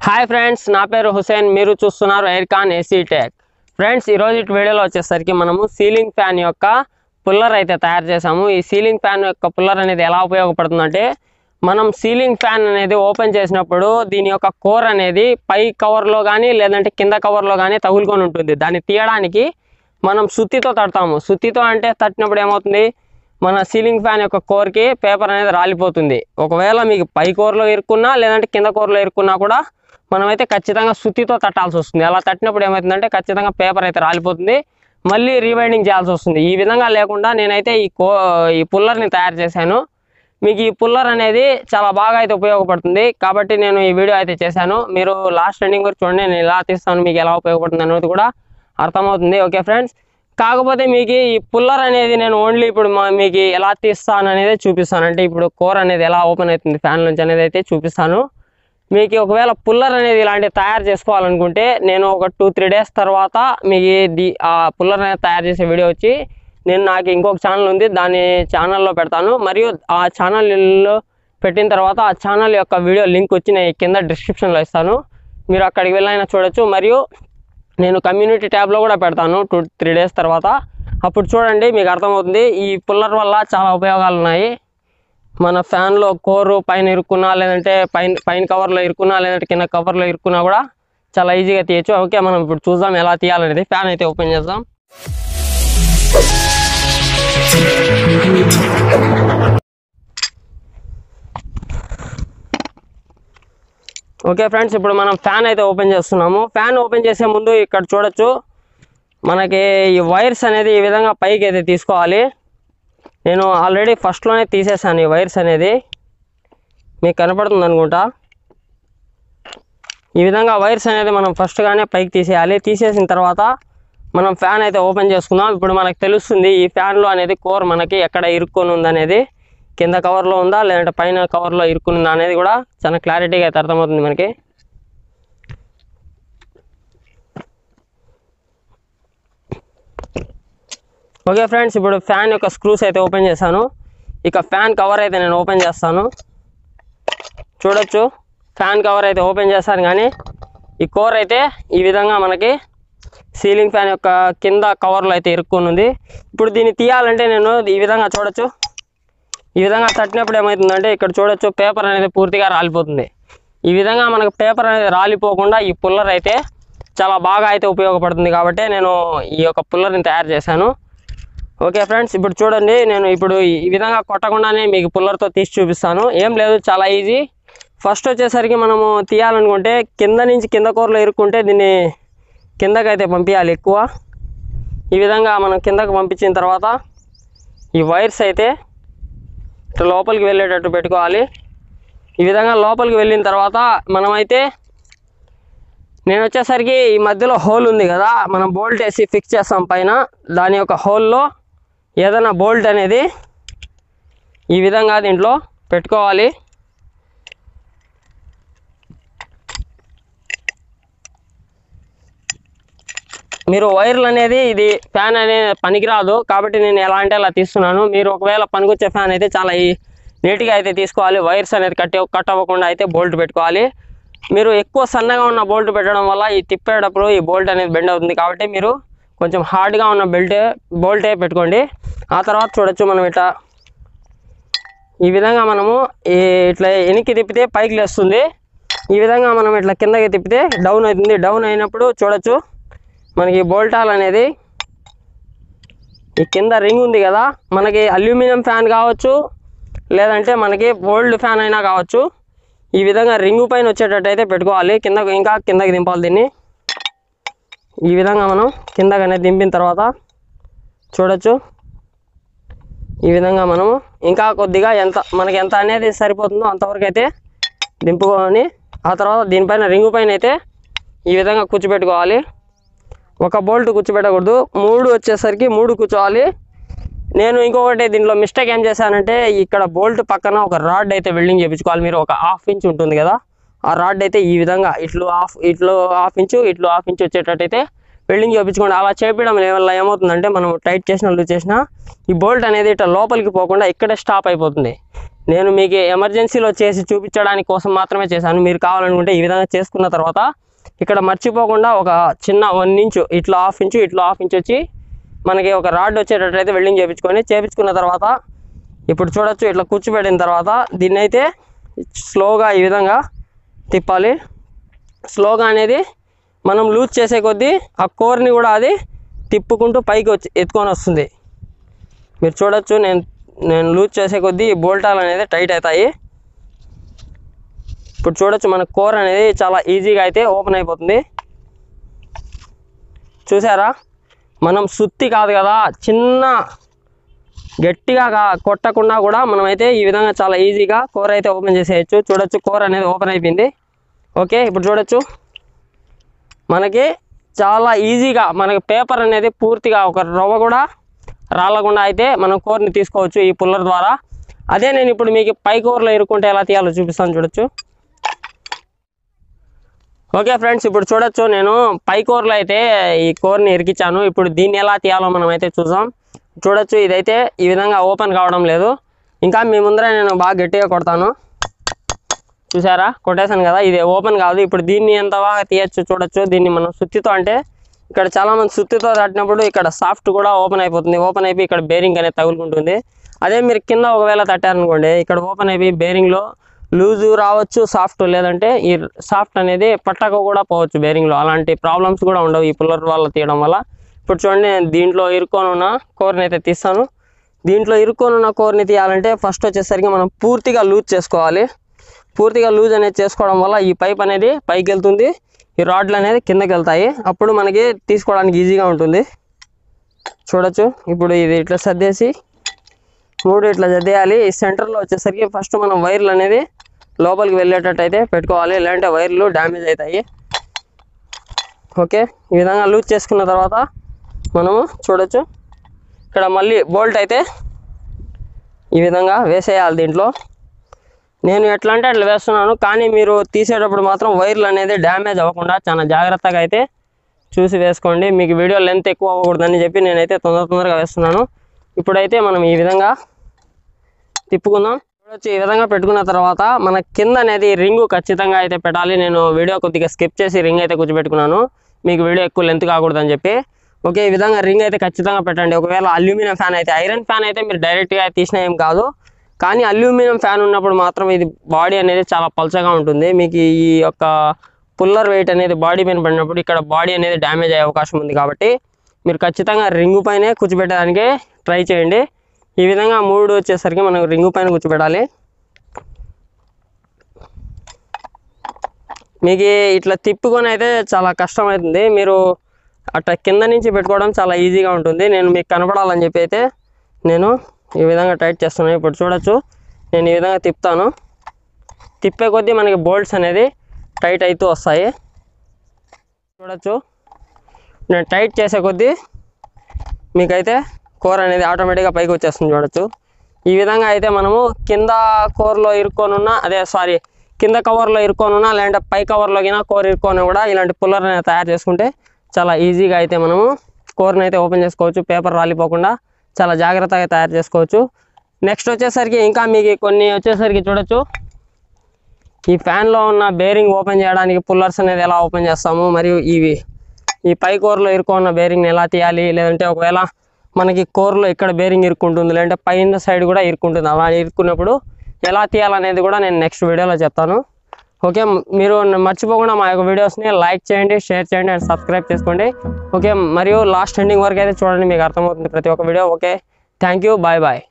Hi friends, నా పేరు హుసేన్. మీరు చూస్తున్నారు ఎయిర్కాన్ ఏసీ టెక్. ఫ్రెండ్స్, ఈరోజు ఈ వీడియోలో వచ్చేసరికి మనము సీలింగ్ ఫ్యాన్ యొక్క పుల్లర్ అయితే తయారు చేసాము. ఈ సీలింగ్ ఫ్యాన్ యొక్క పుల్లర్ అనేది ఎలా ఉపయోగపడుతుందంటే, మనం సీలింగ్ ఫ్యాన్ అనేది ఓపెన్ చేసినప్పుడు దీని యొక్క కోర్ అనేది పై కవర్లో కానీ లేదంటే కింద కవర్లో కానీ తగులుకొని ఉంటుంది. దాన్ని తీయడానికి మనం సుత్తితో తడతాము. సుత్తితో అంటే తట్టినప్పుడు ఏమవుతుంది, మన సీలింగ్ ఫ్యాన్ యొక్క కోర్కి పేపర్ అనేది రాలిపోతుంది. ఒకవేళ మీకు పై కోర్లో ఇరుక్కున్నా లేదంటే కింద కోర్లో ఇరుక్కున్నా కూడా మనమైతే ఖచ్చితంగా సుత్తితో తట్టాల్సి వస్తుంది. అలా తట్టినప్పుడు ఏమవుతుందంటే ఖచ్చితంగా పేపర్ అయితే రాలిపోతుంది, మళ్ళీ రీవైండింగ్ చేయాల్సి వస్తుంది. ఈ విధంగా లేకుండా నేనైతే ఈ పుల్లర్ని తయారు చేశాను. మీకు ఈ పుల్లర్ అనేది చాలా బాగా అయితే ఉపయోగపడుతుంది కాబట్టి నేను ఈ వీడియో అయితే చేశాను. మీరు లాస్ట్ ఎండింగ్ వరకు చూడండి, నేను ఎలా తీస్తాను, మీకు ఎలా ఉపయోగపడుతుంది అనేది కూడా అర్థమవుతుంది. ఓకే ఫ్రెండ్స్, కాకపోతే మీకు ఈ పుల్లర్ అనేది నేను ఓన్లీ ఇప్పుడు మీకు ఎలా తీస్తాను అనేది చూపిస్తాను. అంటే ఇప్పుడు కోర్ అనేది ఎలా ఓపెన్ అవుతుంది ఫ్యాన్ నుంచి అనేది అయితే చూపిస్తాను. మీకు ఒకవేళ పుల్లర్ అనేది ఇలాంటివి తయారు చేసుకోవాలనుకుంటే నేను ఒక 2-3 డేస్ తర్వాత మీకు ఆ పుల్లర్ అనేది తయారు చేసే వీడియో వచ్చి నాకు ఇంకొక ఛానల్ ఉంది, దాని ఛానల్లో పెడతాను. మరియు ఆ ఛానల్లో పెట్టిన తర్వాత ఆ ఛానల్ యొక్క వీడియో లింక్ వచ్చి నేను కింద డిస్క్రిప్షన్లో ఇస్తాను, మీరు అక్కడికి వెళ్ళైనా చూడొచ్చు. మరియు నేను కమ్యూనిటీ ట్యాబ్లో కూడా పెడతాను 2-3 డేస్ తర్వాత. అప్పుడు చూడండి, మీకు అర్థమవుతుంది. ఈ పుల్లర్ వల్ల చాలా ఉపయోగాలు ఉన్నాయి. మన ఫ్యాన్లో కోరు పైన ఇరుక్కున్నా లేదంటే పైన కవర్లో ఇరుక్కున్నా లేదంటే కింద కవర్లో ఇరుక్కున్నా కూడా చాలా ఈజీగా తీయచ్చు. ఓకే, మనం ఇప్పుడు చూద్దాం ఎలా తీయాలనేది. ఫ్యాన్ అయితే ఓపెన్ చేద్దాం. ఓకే ఫ్రెండ్స్, ఇప్పుడు మనం ఫ్యాన్ అయితే ఓపెన్ చేస్తున్నాము. ఫ్యాన్ ఓపెన్ చేసే ముందు ఇక్కడ చూడొచ్చు, మనకి ఈ వైర్స్ అనేది ఈ విధంగా పైకి అయితే తీసుకోవాలి. నేను ఆల్రెడీ ఫస్ట్లోనే తీసేసాను ఈ వైర్స్ అనేది, మీకు కనపడుతుంది అనుకుంటా. ఈ విధంగా వైర్స్ అనేది మనం ఫస్ట్గానే పైకి తీసేయాలి. తీసేసిన తర్వాత మనం ఫ్యాన్ అయితే ఓపెన్ చేసుకుందాం. ఇప్పుడు మనకు తెలుస్తుంది ఈ ఫ్యాన్లో అనేది కోర్ మనకి ఎక్కడ ఇరుక్కొని ఉందనేది, కింద కవర్లో ఉందా లేదంటే పైన కవర్లో ఇరుక్కుని ఉందా అనేది కూడా చాలా క్లారిటీగా అయితే అర్థమవుతుంది మనకి. ఓకే ఫ్రెండ్స్, ఇప్పుడు ఫ్యాన్ యొక్క స్క్రూస్ అయితే ఓపెన్ చేశాను. ఇక ఫ్యాన్ కవర్ అయితే నేను ఓపెన్ చేస్తాను. చూడొచ్చు, ఫ్యాన్ కవర్ అయితే ఓపెన్ చేస్తాను, కానీ ఈ కోర్ అయితే ఈ విధంగా మనకి సీలింగ్ ఫ్యాన్ యొక్క కింద కవర్లో అయితే ఇరుక్కొని ఉంది. ఇప్పుడు దీన్ని తీయాలంటే నేను ఈ విధంగా చూడొచ్చు, ఈ విధంగా తట్టినప్పుడు ఏమవుతుందంటే ఇక్కడ చూడొచ్చు పేపర్ అనేది పూర్తిగా రాలిపోతుంది. ఈ విధంగా మనకు పేపర్ అనేది రాలిపోకుండా ఈ పుల్లర్ అయితే చాలా బాగా అయితే ఉపయోగపడుతుంది కాబట్టి నేను ఈ యొక్క పుల్లర్ని తయారు చేశాను. ఓకే ఫ్రెండ్స్, ఇప్పుడు చూడండి, నేను ఇప్పుడు ఈ విధంగా కొట్టకుండానే మీకు పుల్లర్తో తీసి చూపిస్తాను. ఏం లేదు, చాలా ఈజీ. ఫస్ట్ వచ్చేసరికి మనము తీయాలనుకుంటే కింద నుంచి కింద కోర్లో ఇరుక్కుంటే దీన్ని కిందకైతే పంపించాలి ఎక్కువ. ఈ విధంగా మనం కిందకు పంపించిన తర్వాత ఈ వైర్స్ అయితే ఇట్లా లోపలికి వెళ్ళేటట్టు పెట్టుకోవాలి. ఈ విధంగా లోపలికి వెళ్ళిన తర్వాత మనమైతే నేను వచ్చేసరికి ఈ మధ్యలో హోల్ ఉంది కదా, మనం బోల్ట్ వేసి ఫిక్స్ చేస్తాం పైన. దాని యొక్క హోల్లో ఏదైనా బోల్ట్ అనేది ఈ విధంగా దీంట్లో పెట్టుకోవాలి. మీరు వైర్లు అనేది ఇది ఫ్యాన్ అనేది పనికిరాదు కాబట్టి నేను ఎలా అంటే అలా తీస్తున్నాను. మీరు ఒకవేళ పనికొచ్చే ఫ్యాన్ అయితే చాలా నీట్గా అయితే తీసుకోవాలి. వైర్స్ అనేది కట్ అవ్వకుండా అయితే బోల్ట్ పెట్టుకోవాలి. మీరు ఎక్కువ సన్నగా ఉన్న బోల్ట్ పెట్టడం వల్ల ఈ తిప్పేటప్పుడు ఈ బోల్ట్ అనేది బెండ్ అవుతుంది కాబట్టి మీరు కొంచెం హార్డ్గా ఉన్న బోల్టే పెట్టుకోండి. ఆ తర్వాత చూడొచ్చు, మనం ఇట్లా ఈ విధంగా మనము ఇట్లా వెనక్కి తిప్పితే పైకి లేస్తుంది. ఈ విధంగా మనం ఇట్లా కిందకి తిప్పితే డౌన్ అవుతుంది. డౌన్ అయినప్పుడు చూడొచ్చు మనకి బోల్టాల్ అనేది ఈ కింద రింగ్ ఉంది కదా, మనకి అల్యూమినియం ఫ్యాన్ కావచ్చు లేదంటే మనకి ఓల్డ్ ఫ్యాన్ అయినా కావచ్చు, ఈ విధంగా రింగు పైన వచ్చేటట్టు అయితే పెట్టుకోవాలి. ఇంకా కిందకి దింపాలి దీన్ని. ఈ విధంగా మనం కిందకి అనేది దింపిన తర్వాత చూడొచ్చు, ఈ విధంగా మనము ఇంకా కొద్దిగా మనకి ఎంత అనేది సరిపోతుందో అంతవరకు అయితే దింపుకొని ఆ తర్వాత దీనిపైన రింగు పైన అయితే ఈ విధంగా కూర్చోబెట్టుకోవాలి. ఒక బోల్ట్ కూర్చోబెట్టకూడదు, 3 వచ్చేసరికి 3 కూర్చోవాలి. నేను ఇంకొకటి దీంట్లో మిస్టేక్ ఏం చేశానంటే, ఇక్కడ బోల్ట్ పక్కన ఒక రాడ్ అయితే వెల్డింగ్ చేయించుకోవాలి. మీరు ఒక 1/2 ఇంచ్ ఉంటుంది కదా, ఆ రాడ్ అయితే ఈ విధంగా ఇట్లు హాఫ్ ఇంచు వచ్చేటట్టు అయితే వెల్డింగ్ చేయించుకోండి. అలా చేపించడం వల్ల ఏమవుతుందంటే మనం టైట్ చేసినా లూజ్ చేసినా ఈ బోల్ట్ అనేది ఇట్లా లోపలికి పోకుండా ఇక్కడే స్టాప్ అయిపోతుంది. నేను మీకు ఎమర్జెన్సీలో చేసి చూపించడానికి కోసం మాత్రమే చేశాను. మీరు కావాలనుకుంటే ఈ విధంగా చేసుకున్న తర్వాత ఇక్కడ మర్చిపోకుండా ఒక చిన్న 1 ఇంచు ఇట్లా 1/2 ఇంచు ఇట్లా 1/2 ఇంచు వచ్చి మనకి ఒక రాడ్ వచ్చేటట్లయితే వెల్డింగ్ చేపించుకున్న తర్వాత ఇప్పుడు చూడొచ్చు ఇట్లా కూర్చోబెట్టిన తర్వాత దీన్ని అయితే స్లోగా ఈ విధంగా తిప్పాలి. స్లోగా అనేది మనం లూజ్ చేసే కొద్దీ ఆ కోర్ని కూడా అది తిప్పుకుంటూ పైకి ఎత్తుకొని వస్తుంది. మీరు చూడొచ్చు నేను లూజ్ చేసే కొద్దీ ఈ బోల్టాలు అనేది టైట్ అవుతాయి. ఇప్పుడు చూడొచ్చు మన కోర్ అనేది చాలా ఈజీగా అయితే ఓపెన్ అయిపోతుంది. చూసారా, మనం సుత్తి కాదు కదా, చిన్న గట్టిగా కొట్టకుండా కూడా మనమైతే ఈ విధంగా చాలా ఈజీగా కోర్ అయితే ఓపెన్ చేసేయచ్చు. చూడొచ్చు కోర్ అనేది ఓపెన్ అయిపోయింది. ఓకే, ఇప్పుడు చూడొచ్చు మనకి చాలా ఈజీగా మనకి పేపర్ అనేది పూర్తిగా ఒక రవ్వ కూడా రాలకుండా అయితే మనం కోర్ని తీసుకోవచ్చు ఈ పుల్లర్ ద్వారా. అదే నేను ఇప్పుడు మీకు పై కోర్లో ఇరుక్కుంటే ఎలా తీయాలో చూపిస్తాను. చూడొచ్చు. ఓకే ఫ్రెండ్స్, ఇప్పుడు చూడొచ్చు నేను పై కోర్లో అయితే ఈ కోర్ని ఇరికించాను. ఇప్పుడు దీన్ని ఎలా తీయాలో మనం అయితే చూద్దాం. చూడొచ్చు ఇదైతే ఈ విధంగా ఓపెన్ కావడం లేదు. ఇంకా మీ ముందర నేను బాగా గట్టిగా కొడతాను. చూసారా, కొట్టేశాను కదా, ఇది ఓపెన్ కాదు. ఇప్పుడు దీన్ని ఎంత బాగా తీయచ్చు చూడొచ్చు. దీన్ని మనం సుత్తితో, అంటే ఇక్కడ చాలామంది సుత్తితో తట్టినప్పుడు ఇక్కడ సాఫ్ట్ కూడా ఓపెన్ అయిపోతుంది. ఓపెన్ అయిపోయి ఇక్కడ బేరింగ్ అనేది తగులుకుంటుంది. అదే మీరు కింద ఒకవేళ తట్టారనుకోండి, ఇక్కడ ఓపెన్ అయిపోయి బేరింగ్లో లూజు రావచ్చు, సాఫ్ట్, లేదంటే ఈ సాఫ్ట్ అనేది పట్టక కూడా పోవచ్చు బేరింగ్లో. అలాంటి ప్రాబ్లమ్స్ కూడా ఉండవు ఈ పుల్లర్ వల్ల తీయడం వల్ల. ఇప్పుడు చూడండి, నేను దీంట్లో ఇరుక్కొని ఉన్న కోర్ని అయితే తీస్తాను. దీంట్లో ఇరుక్కొని ఉన్న కోర్ని తీయాలంటే ఫస్ట్ వచ్చేసరికి మనం పూర్తిగా లూజ్ చేసుకోవాలి. పూర్తిగా లూజ్ అనేది చేసుకోవడం వల్ల ఈ పైప్ అనేది పైకి వెళ్తుంది, ఈ రాడ్లు అనేది కిందకి వెళ్తాయి. అప్పుడు మనకి తీసుకోవడానికి ఈజీగా ఉంటుంది. చూడొచ్చు, ఇప్పుడు ఇది ఇట్లా సర్దేసి 3 ఇట్లా సర్దేయాలి. ఈ సెంటర్లో వచ్చేసరికి ఫస్ట్ మనం వైర్లు అనేది లోపలికి వెళ్ళేటట్టు అయితే పెట్టుకోవాలి, లేదంటే వైర్లు డ్యామేజ్ అవుతాయి. ఓకే, ఈ విధంగా లూజ్ చేసుకున్న తర్వాత మనము చూడొచ్చు ఇక్కడ మళ్ళీ బోల్ట్ అయితే ఈ విధంగా వేసేయాలి. దీంట్లో నేను ఎట్లా అంటే అట్లా వేస్తున్నాను, కానీ మీరు తీసేటప్పుడు మాత్రం వైర్లు అనేది డ్యామేజ్ అవ్వకుండా చాలా జాగ్రత్తగా అయితే చూసి వేసుకోండి. మీకు వీడియో లెంత్ ఎక్కువ అవ్వకూడదని చెప్పి నేనైతే తొందరగా వేస్తున్నాను. ఇప్పుడైతే మనం ఈ విధంగా తిప్పుకుందాం. చూడొచ్చు, ఈ విధంగా పెట్టుకున్న తర్వాత మన కింద అనేది రింగు ఖచ్చితంగా అయితే పెట్టాలి. నేను వీడియో కొద్దిగా స్కిప్ చేసి రింగ్ అయితే కూర్చోబెట్టుకున్నాను, మీకు వీడియో ఎక్కువ లెంత్ కాకూడదని చెప్పి. ఓకే, ఈ విధంగా రింగ్ అయితే ఖచ్చితంగా పెట్టండి. ఒకవేళ అల్యూమినియం ఫ్యాన్ అయితే, ఐరన్ ఫ్యాన్ అయితే మీరు డైరెక్ట్గా తీసినా ఏం కాదు, కానీ అల్యూమినియం ఫ్యాన్ ఉన్నప్పుడు మాత్రం ఇది బాడీ అనేది చాలా పల్చగా ఉంటుంది. మీకు ఈ యొక్క పుల్లర్ వెయిట్ అనేది బాడీ పైన పడినప్పుడు ఇక్కడ బాడీ అనేది డ్యామేజ్ అయ్యే అవకాశం ఉంది. కాబట్టి మీరు ఖచ్చితంగా రింగు పైనే కూర్చోబెట్టడానికి ట్రై చేయండి. ఈ విధంగా 3 వచ్చేసరికి మనం రింగు పైన కూర్చోబెట్టాలి. మీకు ఇట్లా తిప్పుకొని అయితే చాలా కష్టమవుతుంది. మీరు అట్లా కింద నుంచి పెట్టుకోవడం చాలా ఈజీగా ఉంటుంది. నేను మీకు కనపడాలని చెప్పి అయితే నేను ఈ విధంగా టైట్ చేస్తున్నాను. ఇప్పుడు చూడొచ్చు, నేను ఈ విధంగా తిప్పుతాను. తిప్పే కొద్దీ మనకి బోల్ట్స్ అనేది టైట్ అవుతూ వస్తాయి. చూడొచ్చు, నేను టైట్ చేసే కొద్దీ మీకైతే కోర్ అనేది ఆటోమేటిక్గా పైకి వచ్చేస్తుంది. చూడొచ్చు, ఈ విధంగా అయితే మనము కింద కోర్లో ఇరుక్కొనున్నా, కింద కవర్లో ఇరుక్కొనున్నా, లేదంటే పై కవర్లోకినా కోర్ ఇరుక్కొని కూడా ఇలాంటి పుల్లర్ అనేది తయారు చేసుకుంటే చాలా ఈజీగా అయితే మనము కోర్ని అయితే ఓపెన్ చేసుకోవచ్చు. పేపర్ రాలిపోకుండా చాలా జాగ్రత్తగా తయారు చేసుకోవచ్చు. నెక్స్ట్ వచ్చేసరికి ఇంకా మీకు కొన్ని వచ్చేసరికి చూడొచ్చు, ఈ ఫ్యాన్లో ఉన్న బేరింగ్ ఓపెన్ చేయడానికి పుల్లర్స్ అనేది ఎలా ఓపెన్ చేస్తాము, మరియు ఈ పై కోర్లో ఇరుక్కున్న బేరింగ్ని ఎలా తీయాలి, లేదంటే ఒకవేళ మనకి కోర్లో ఇక్కడ బేరింగ్ ఇరుక్కుంటుంది, లేదంటే పైన సైడ్ కూడా ఇరుక్కుంటుంది, అలా ఇరుక్కున్నప్పుడు ఎలా తీయాలనేది కూడా నేను నెక్స్ట్ వీడియోలో చెప్తాను. ఓకే, మీరు మర్చిపోకుండా మా యొక్క వీడియోస్ని లైక్ చేయండి, షేర్ చేయండి అండ్ సబ్స్క్రైబ్ చేసుకోండి. ఓకే, మరియు లాస్ట్ ఎండింగ్ వరకు అయితే చూడండి, మీకు అర్థమవుతుంది ప్రతి ఒక్క video. Okay, thank you, bye bye.